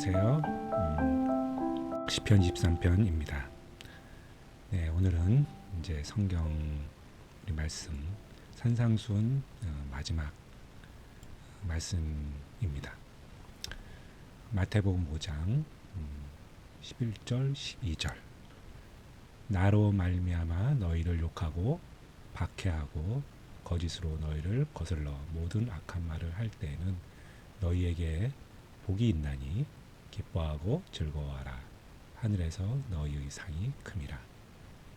안녕하세요. 시편 23편입니다. 네, 오늘은 이제 성경 우리 말씀 산상수훈 마지막 말씀입니다. 마태복음 5장 11절 12절 나로 말미암아 너희를 욕하고 박해하고 거짓으로 너희를 거슬러 모든 악한 말을 할 때에는 너희에게 복이 있나니 기뻐하고 즐거워하라. 하늘에서 너희의 상이 큼이라.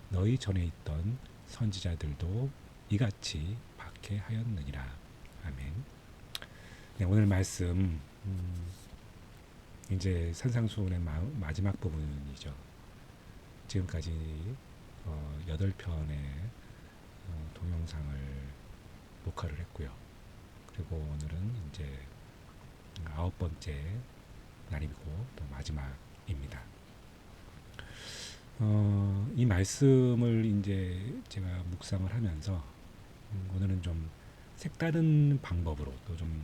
너희 전에 있던 선지자들도 이같이 박해하였느니라. 아멘. 네, 오늘 말씀 이제 산상수훈의 마지막 부분이죠. 지금까지 8편의 동영상을 녹화를 했고요. 그리고 오늘은 이제 9번째 날이고 또 마지막입니다. 이 말씀을 이제 제가 묵상을 하면서 오늘은 좀 색다른 방법으로 또 좀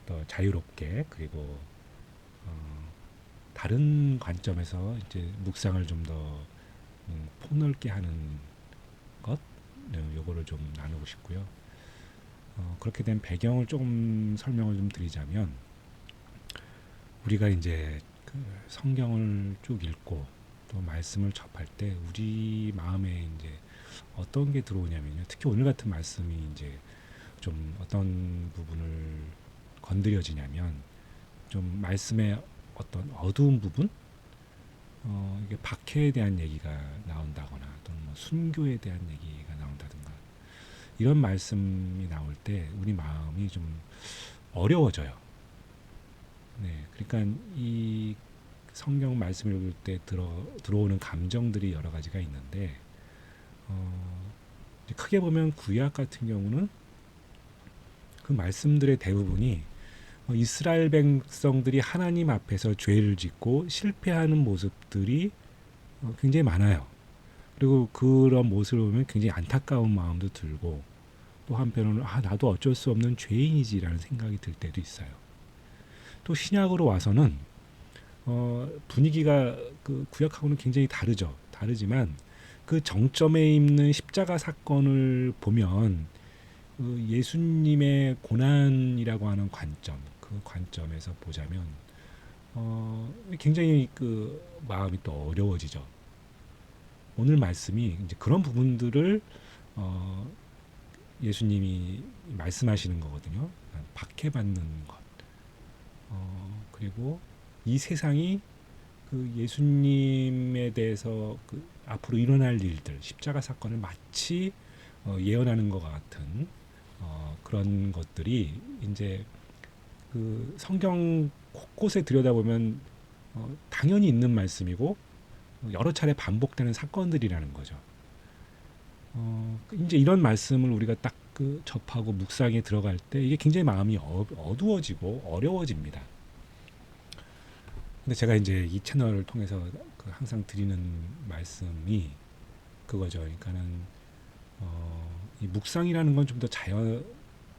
더 자유롭게 그리고 다른 관점에서 이제 묵상을 좀 더 폭넓게 하는 것, 요거를 좀 나누고 싶고요. 그렇게 된 배경을 조금 설명을 좀 드리자면, 우리가 이제 그 성경을 쭉 읽고 또 말씀을 접할 때 우리 마음에 이제 어떤 게 들어오냐면요. 특히 오늘 같은 말씀이 이제 좀 어떤 부분을 건드려지냐면, 좀 말씀의 어떤 어두운 부분, 이게 박해에 대한 얘기가 나온다거나 또는 뭐 순교에 대한 얘기가 나온다든가 이런 말씀이 나올 때 우리 마음이 좀 어려워져요. 네, 그러니까 이 성경 말씀을 읽을 때 들어오는 감정들이 여러 가지가 있는데, 크게 보면 구약 같은 경우는 그 말씀들의 대부분이 이스라엘 백성들이 하나님 앞에서 죄를 짓고 실패하는 모습들이 굉장히 많아요. 그리고 그런 모습을 보면 굉장히 안타까운 마음도 들고, 또 한편으로는 나도 어쩔 수 없는 죄인이지라는 생각이 들 때도 있어요. 또 신약으로 와서는 분위기가 그 구약하고는 굉장히 다르지만 그 정점에 있는 십자가 사건을 보면 그 예수님의 고난이라고 하는 관점, 그 관점에서 보자면 굉장히 그 마음이 또 어려워지죠. 오늘 말씀이 이제 그런 부분들을 예수님이 말씀하시는 거거든요. 박해받는 것, 그리고 이 세상이 그 예수님에 대해서 그 앞으로 일어날 일들, 십자가 사건을 마치 예언하는 것 같은 그런 것들이 이제 그 성경 곳곳에 들여다보면 당연히 있는 말씀이고 여러 차례 반복되는 사건들이라는 거죠. 이제 이런 말씀을 우리가 딱 그 접하고 묵상에 들어갈 때 이게 굉장히 마음이 어두워지고 어려워집니다. 근데 제가 이제 이 채널을 통해서 그 항상 드리는 말씀이 그거죠. 그러니까는 이 묵상이라는 건 좀 더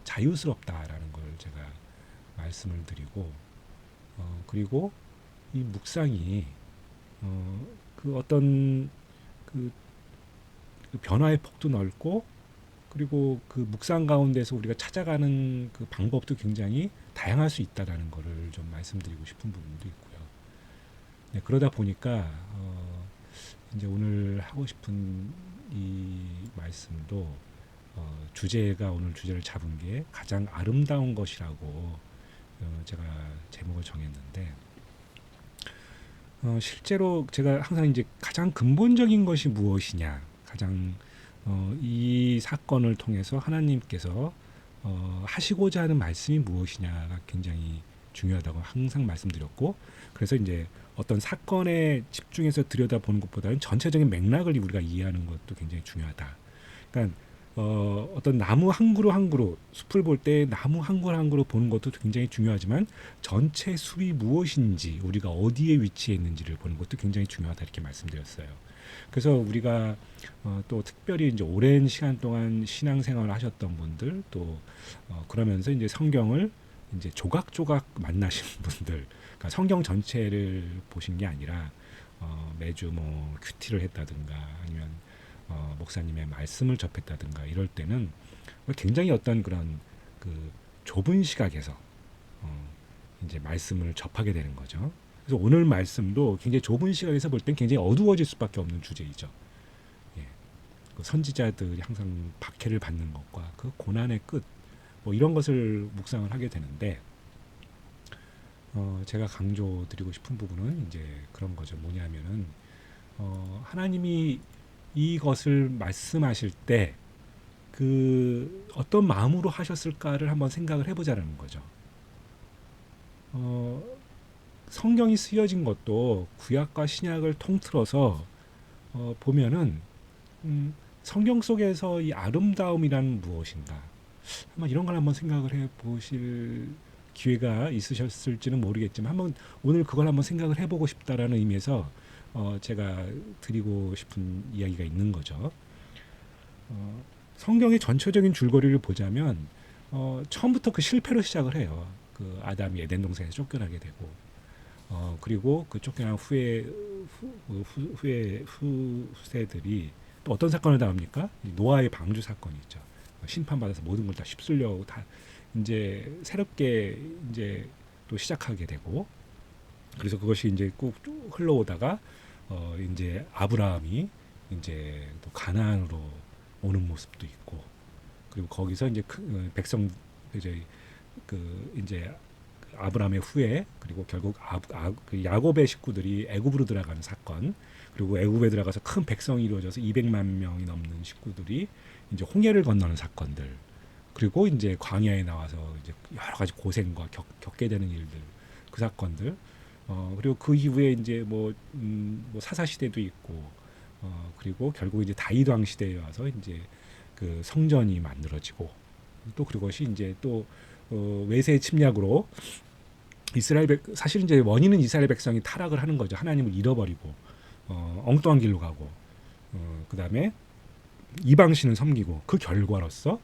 자유스럽다라는 걸 제가 말씀을 드리고, 그리고 이 묵상이 그 어떤 그 변화의 폭도 넓고, 그리고 그 묵상 가운데서 우리가 찾아가는 그 방법도 굉장히 다양할 수 있다라는 거를 좀 말씀드리고 싶은 부분도 있고요. 네, 그러다 보니까 이제 오늘 하고 싶은 이 말씀도 주제가, 오늘 주제를 잡은 게 가장 아름다운 것이라고 제가 제목을 정했는데, 실제로 제가 항상 이제 가장 근본적인 것이 무엇이냐, 가장 이 사건을 통해서 하나님께서 하시고자 하는 말씀이 무엇이냐가 굉장히 중요하다고 항상 말씀드렸고, 그래서 이제 어떤 사건에 집중해서 들여다보는 것보다는 전체적인 맥락을 우리가 이해하는 것도 굉장히 중요하다. 그러니까 어떤 나무 한 그루 한 그루, 숲을 볼 때 나무 한 그루 한 그루 보는 것도 굉장히 중요하지만 전체 숲이 무엇인지, 우리가 어디에 위치해 있는지를 보는 것도 굉장히 중요하다, 이렇게 말씀드렸어요. 그래서 우리가 또 특별히 이제 오랜 시간 동안 신앙생활을 하셨던 분들, 또 그러면서 이제 성경을 이제 조각조각 만나신 분들, 그러니까 성경 전체를 보신 게 아니라 매주 뭐 큐티를 했다든가 아니면 목사님의 말씀을 접했다든가 이럴 때는 굉장히 어떤 그런 그 좁은 시각에서 이제 말씀을 접하게 되는 거죠. 그래서 오늘 말씀도 굉장히 좁은 시각에서 볼 땐 굉장히 어두워질 수밖에 없는 주제이죠. 예. 그 선지자들이 항상 박해를 받는 것과 그 고난의 끝, 뭐 이런 것을 묵상을 하게 되는데, 제가 강조드리고 싶은 부분은 이제 그런 거죠. 뭐냐면은 하나님이 이것을 말씀하실 때 그 어떤 마음으로 하셨을까를 한번 생각을 해보자라는 거죠. 어, 성경이 쓰여진 것도 구약과 신약을 통틀어서 보면은 성경 속에서 이 아름다움이란 무엇인가 한번 이런 걸 한번 생각을 해보실 기회가 있으셨을지는 모르겠지만 한번 오늘 그걸 한번 생각을 해보고 싶다라는 의미에서 제가 드리고 싶은 이야기가 있는 거죠. 성경의 전체적인 줄거리를 보자면 처음부터 그 실패로 시작을 해요. 그 아담이 에덴 동산에서 쫓겨나게 되고 그리고 그 쫓겨난 후세들이 또 어떤 사건을 당합니까? 노아의 방주 사건이 있죠. 심판받아서 모든 걸 다 휩쓸려고 다 이제 새롭게 이제 또 시작하게 되고 그래서 그것이 이제 꾹 흘러오다가 이제 아브라함이 이제 또 가나안으로 오는 모습도 있고 그리고 거기서 이제 백성 이제 그 이제 아브라함의 후예 그리고 결국 그 야곱의 식구들이 애굽으로 들어가는 사건 그리고 애굽에 들어가서 큰 백성이 이루어져서 200만 명이 넘는 식구들이 이제 홍해를 건너는 사건들 그리고 이제 광야에 나와서 이제 여러 가지 고생과 겪게 되는 일들 그 사건들 그리고 그 이후에 이제 뭐 사사 시대도 있고 그리고 결국 이제 다윗 왕 시대에 와서 이제 그 성전이 만들어지고 또 그것이 이제 또 외세 침략으로 사실 이제 원인은 이스라엘 백성이 타락을 하는 거죠. 하나님을 잃어버리고 엉뚱한 길로 가고 그다음에 이방신을 섬기고 그 결과로서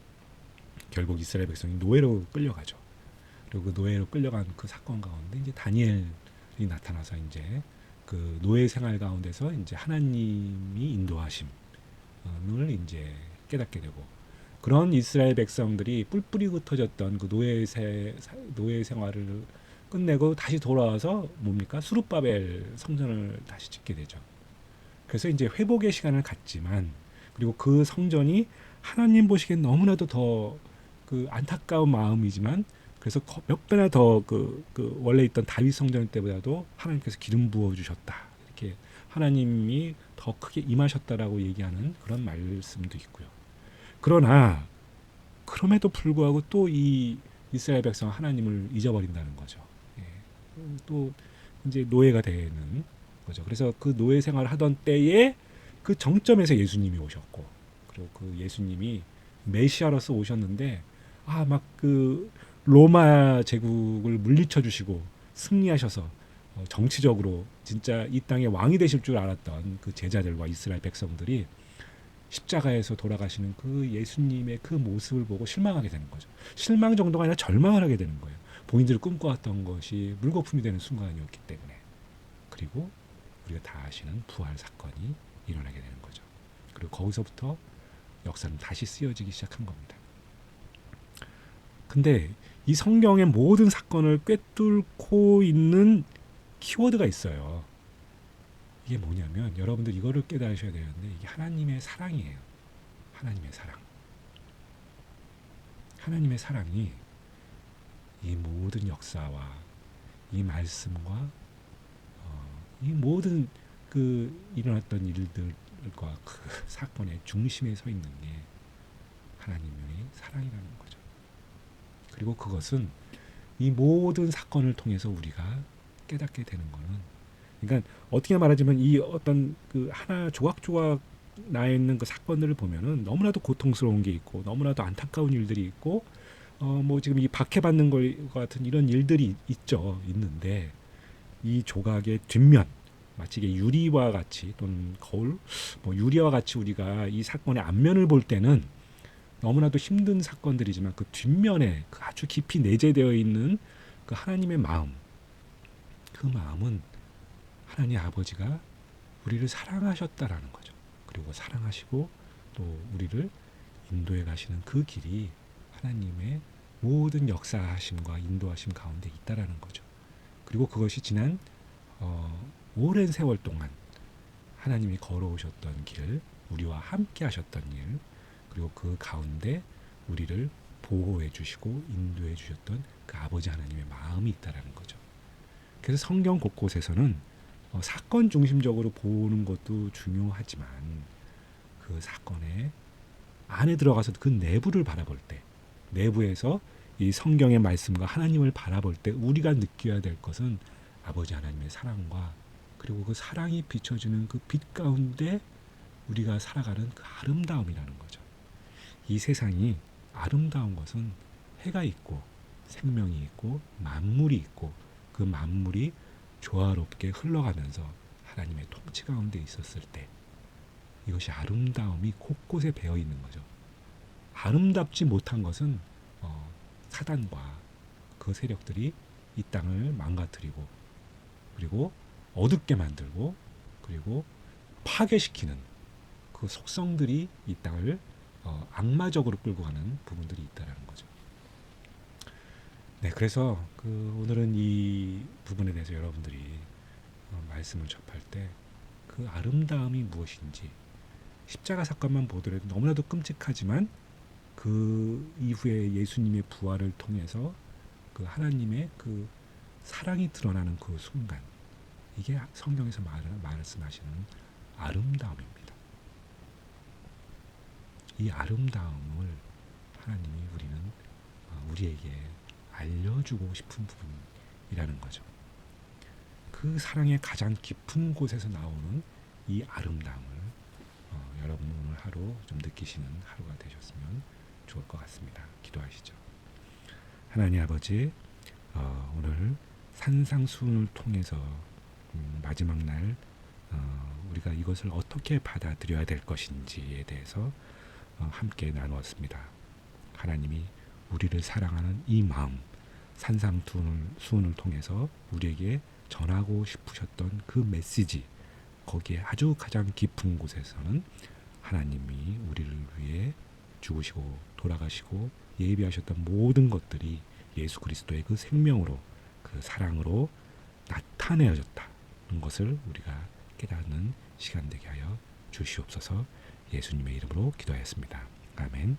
결국 이스라엘 백성이 노예로 끌려가죠. 그리고 그 노예로 끌려간 그 사건 가운데 이제 다니엘이 나타나서 이제 그 노예 생활 가운데서 이제 하나님이 인도하심을 이제 깨닫게 되고 그런 이스라엘 백성들이 뿔뿔이 흩어졌던 그 노예 생활을 끝내고 다시 돌아와서 뭡니까? 수룹바벨 성전을 다시 짓게 되죠. 그래서 이제 회복의 시간을 갖지만 그리고 그 성전이 하나님 보시기엔 너무나도 더 그 안타까운 마음이지만 그래서 몇 배나 더 그 원래 있던 다윗 성전 때보다도 하나님께서 기름 부어 주셨다. 이렇게 하나님이 더 크게 임하셨다라고 얘기하는 그런 말씀도 있고요. 그러나 그럼에도 불구하고 또 이 이스라엘 백성 하나님을 잊어버린다는 거죠. 예. 또 이제 노예가 되는 거죠. 그래서 그 노예 생활을 하던 때에 그 정점에서 예수님이 오셨고 그리고 그 예수님이 메시아로서 오셨는데 막 그 로마 제국을 물리쳐 주시고 승리하셔서 정치적으로 진짜 이 땅의 왕이 되실 줄 알았던 그 제자들과 이스라엘 백성들이 십자가에서 돌아가시는 그 예수님의 그 모습을 보고 실망하게 되는 거죠. 실망 정도가 아니라 절망을 하게 되는 거예요. 본인들이 꿈꿔왔던 것이 물거품이 되는 순간이었기 때문에. 그리고 우리가 다 아시는 부활 사건이 일어나게 되는 거죠. 그리고 거기서부터 역사는 다시 쓰여지기 시작한 겁니다. 근데 이 성경의 모든 사건을 꿰뚫고 있는 키워드가 있어요. 이게 뭐냐면 여러분들 이거를 깨달으셔야 되는데 이게 하나님의 사랑이에요. 하나님의 사랑. 하나님의 사랑이 이 모든 역사와 이 말씀과 이 모든 그 일어났던 일들과 그 사건의 중심에 서 있는 게 하나님의 사랑이라는 거죠. 그리고 그것은 이 모든 사건을 통해서 우리가 깨닫게 되는 거는 그러니까 어떻게 말하자면 이 어떤 그 하나 조각조각 나 있는 그 사건들을 보면은 너무나도 고통스러운 게 있고 너무나도 안타까운 일들이 있고 뭐 지금 이 박해받는 것 같은 이런 일들이 있는데 이 조각의 뒷면 마치 이게 유리와 같이 또는 거울 뭐 유리와 같이 우리가 이 사건의 앞면을 볼 때는 너무나도 힘든 사건들이지만 그 뒷면에 그 아주 깊이 내재되어 있는 그 하나님의 마음 그 마음은 하나님 아버지가 우리를 사랑하셨다라는 거죠. 그리고 사랑하시고 또 우리를 인도해 가시는 그 길이 하나님의 모든 역사하심과 인도하심 가운데 있다라는 거죠. 그리고 그것이 지난 오랜 세월 동안 하나님이 걸어오셨던 길, 우리와 함께 하셨던 일, 그리고 그 가운데 우리를 보호해 주시고 인도해 주셨던 그 아버지 하나님의 마음이 있다라는 거죠. 그래서 성경 곳곳에서는 사건 중심적으로 보는 것도 중요하지만 그 사건의 안에 들어가서 그 내부를 바라볼 때, 내부에서 이 성경의 말씀과 하나님을 바라볼 때 우리가 느껴야 될 것은 아버지 하나님의 사랑과 그리고 그 사랑이 비춰지는 그 빛 가운데 우리가 살아가는 그 아름다움이라는 거죠. 이 세상이 아름다운 것은 해가 있고 생명이 있고 만물이 있고 그 만물이 조화롭게 흘러가면서 하나님의 통치 가운데 있었을 때 이것이 아름다움이 곳곳에 배어 있는 거죠. 아름답지 못한 것은 사단과 그 세력들이 이 땅을 망가뜨리고 그리고 어둡게 만들고 그리고 파괴시키는 그 속성들이 이 땅을 악마적으로 끌고 가는 부분들이 있다라는 거죠. 네, 그래서 오늘은 이 부분에 대해서 여러분들이 말씀을 접할 때 그 아름다움이 무엇인지 십자가 사건만 보더라도 너무나도 끔찍하지만 그 이후에 예수님의 부활을 통해서 그 하나님의 그 사랑이 드러나는 그 순간 이게 성경에서 말씀하시는 아름다움입니다. 이 아름다움을 하나님이 우리에게 알려주고 싶은 부분이라는 거죠. 그 사랑의 가장 깊은 곳에서 나오는 이 아름다움을 여러분 오늘 하루 좀 느끼시는 하루가 되셨으면 좋을 것 같습니다. 기도하시죠. 하나님 아버지, 오늘 산상수훈을 통해서 마지막 날 우리가 이것을 어떻게 받아들여야 될 것인지에 대해서 함께 나누었습니다. 하나님이 우리를 사랑하는 이 마음, 산상수훈을 통해서 우리에게 전하고 싶으셨던 그 메시지, 거기에 아주 가장 깊은 곳에서는 하나님이 우리를 위해 죽으시고 돌아가시고 예비하셨던 모든 것들이 예수 그리스도의 그 생명으로 그 사랑으로 나타내어졌다는 것을 우리가 깨닫는 시간 되게 하여 주시옵소서. 예수님의 이름으로 기도하였습니다. 아멘.